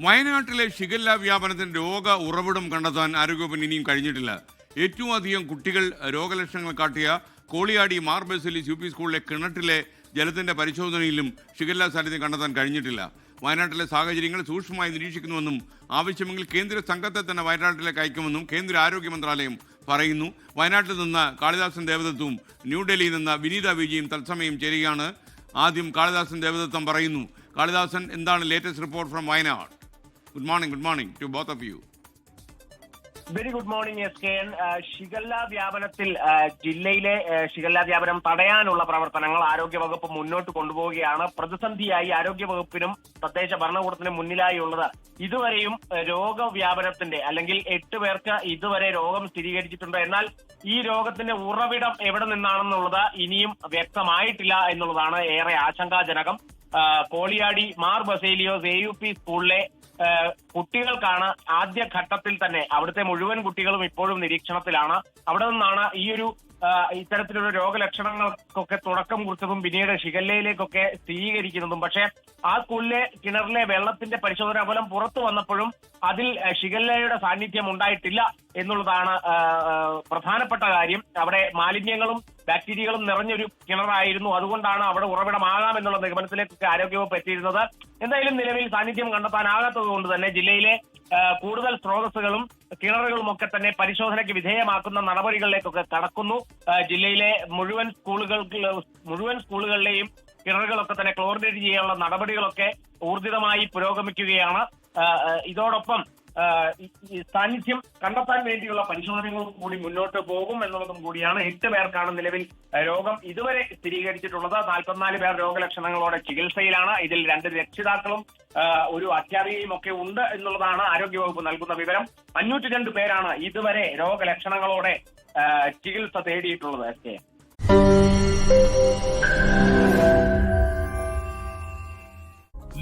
വയനാട്ടിലെ ഷിഗല്ല വ്യാപനത്തിന് രോഗ ഉറവിടം കണ്ടെത്താൻ ആരോഗ്യവകുപ്പിന് ഇനിയും കഴിഞ്ഞിട്ടില്ല. ഏറ്റവും അധികം കുട്ടികൾ രോഗലക്ഷണങ്ങൾ കാട്ടിയ കോളിയാടി മാർ ബസേലിയസ് യു പി സ്കൂളിലെ കിണറ്റിലെ ജലത്തിന്റെ പരിശോധനയിലും ഷിഗല്ല സാന്നിധ്യം കണ്ടെത്താൻ കഴിഞ്ഞിട്ടില്ല. വയനാട്ടിലെ സാഹചര്യങ്ങൾ സൂക്ഷ്മമായി നിരീക്ഷിക്കുന്നുവെന്നും ആവശ്യമെങ്കിൽ കേന്ദ്ര സംഘത്തെ തന്നെ വയനാട്ടിലേക്ക് അയക്കുമെന്നും കേന്ദ്ര ആരോഗ്യ മന്ത്രാലയം പറയുന്നു. വയനാട്ടിൽ നിന്ന് കാളിദാസൻ ദേവദത്തും ന്യൂഡൽഹിയിൽ നിന്ന് വിനീത വിജയും തത്സമയം ചേരുകയാണ്. ആദ്യം കാളിദാസൻ ദേവദത്തം പറയുന്നു. കാളിദാസൻ, എന്താണ് latest report from Wayanad? Good morning to both of you. Very good morning SKN. Shigella വ്യാപനത്തിൽ ജില്ലയിലെ ഷിഗല്ല വ്യാപനം തടയാനുള്ള പ്രവർത്തനങ്ങൾ ആരോഗ്യവകുപ്പ് മുന്നോട്ട് കൊണ്ടുപോവുകയാണ്. പ്രതിസന്ധിയായി ആരോഗ്യവകുപ്പിനും തദ്ദേശ ഭരണകൂടത്തിനും മുന്നിലായി ഉള്ളത് ഇതുവരെയും രോഗവ്യാപനത്തിന്റെ അല്ലെങ്കിൽ 8 പേർക്ക് ഇതുവരെ രോഗം സ്ഥിരീകരിച്ചിട്ടുണ്ട്. എന്നാൽ ഈ രോഗത്തിന്റെ ഉറവിടം എവിടെ നിന്നാണെന്നുള്ളത് ഇനിയും വ്യക്തമായിട്ടില്ല എന്നുള്ളതാണ് ഏറെ ആശങ്കാജനകം. കോളിയാടി മാർ ബസേലിയോസ് AUP സ്കൂളിലെ കുട്ടികൾക്കാണ് ആദ്യഘട്ടത്തിൽ തന്നെ, അവിടുത്തെ മുഴുവൻ കുട്ടികളും ഇപ്പോഴും നിരീക്ഷണത്തിലാണ്. അവിടെ നിന്നാണ് ഈ ഒരു ഇത്തരത്തിലുള്ള രോഗലക്ഷണങ്ങൾക്കൊക്കെ തുടക്കം കുറിച്ചതും പിന്നീട് ഷിഗല്ലയിലേക്കൊക്കെ സ്ഥിരീകരിക്കുന്നതും. പക്ഷേ ആ സ്കൂളിലെ കിണറിലെ വെള്ളത്തിന്റെ പരിശോധനാ ഫലം പുറത്തു വന്നപ്പോഴും അതിൽ ഷിഗല്ലയുടെ സാന്നിധ്യം ഉണ്ടായിട്ടില്ല എന്നുള്ളതാണ് പ്രധാനപ്പെട്ട കാര്യം. അവിടെ മാലിന്യങ്ങളും ബാക്ടീരിയകളും നിറഞ്ഞൊരു കിണറായിരുന്നു. അതുകൊണ്ടാണ് അവിടെ ഉറവിടമാകാം എന്നുള്ള നിഗമനത്തിലേക്കൊക്കെ ആരോഗ്യവകുപ്പ് എത്തിയിരുന്നത്. എന്തായാലും നിലവിൽ സാന്നിധ്യം കണ്ടെത്താനാകാത്തത് കൊണ്ട് തന്നെ ജില്ലയിലെ കൂടുതൽ സ്രോതസ്സുകളും കിണറുകളും ഒക്കെ തന്നെ പരിശോധനയ്ക്ക് വിധേയമാക്കുന്ന നടപടികളിലേക്കൊക്കെ കടക്കുന്നു. ജില്ലയിലെ മുഴുവൻ സ്കൂളുകളിലെയും കിണറുകളൊക്കെ തന്നെ ക്ലോറിനേറ്റ് ചെയ്യാനുള്ള നടപടികളൊക്കെ ഊർജിതമായി പുരോഗമിക്കുകയാണ്. ഇതോടൊപ്പം സാന്നിധ്യം കണ്ടെത്താൻ വേണ്ടിയുള്ള പരിശോധനകളും കൂടി മുന്നോട്ട് പോകും എന്നുള്ളതും കൂടിയാണ്. 8 പേർക്കാണ് നിലവിൽ രോഗം ഇതുവരെ സ്ഥിരീകരിച്ചിട്ടുള്ളത്. 44 പേർ രോഗലക്ഷണങ്ങളോടെ ചികിത്സയിലാണ്. ഇതിൽ 2 രക്ഷിതാക്കളും ഒരു അധ്യാപികയും ഒക്കെ ഉണ്ട് എന്നുള്ളതാണ് ആരോഗ്യവകുപ്പ് നൽകുന്ന വിവരം. 502 പേരാണ് ഇതുവരെ രോഗലക്ഷണങ്ങളോടെ ചികിത്സ തേടിയിട്ടുള്ളത്. SK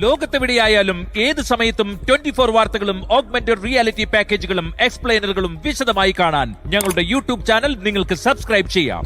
ലോകത്തെവിടെയായാലും ഏത് സമയത്തും 24 വാർത്തകളും ഓഗ്മെന്റഡ് റിയാലിറ്റി പാക്കേജുകളും എക്സ്പ്ലെയിനറുകളും വിശദമായി കാണാൻ ഞങ്ങളുടെ യൂട്യൂബ് ചാനൽ നിങ്ങൾക്ക് സബ്സ്ക്രൈബ് ചെയ്യാം.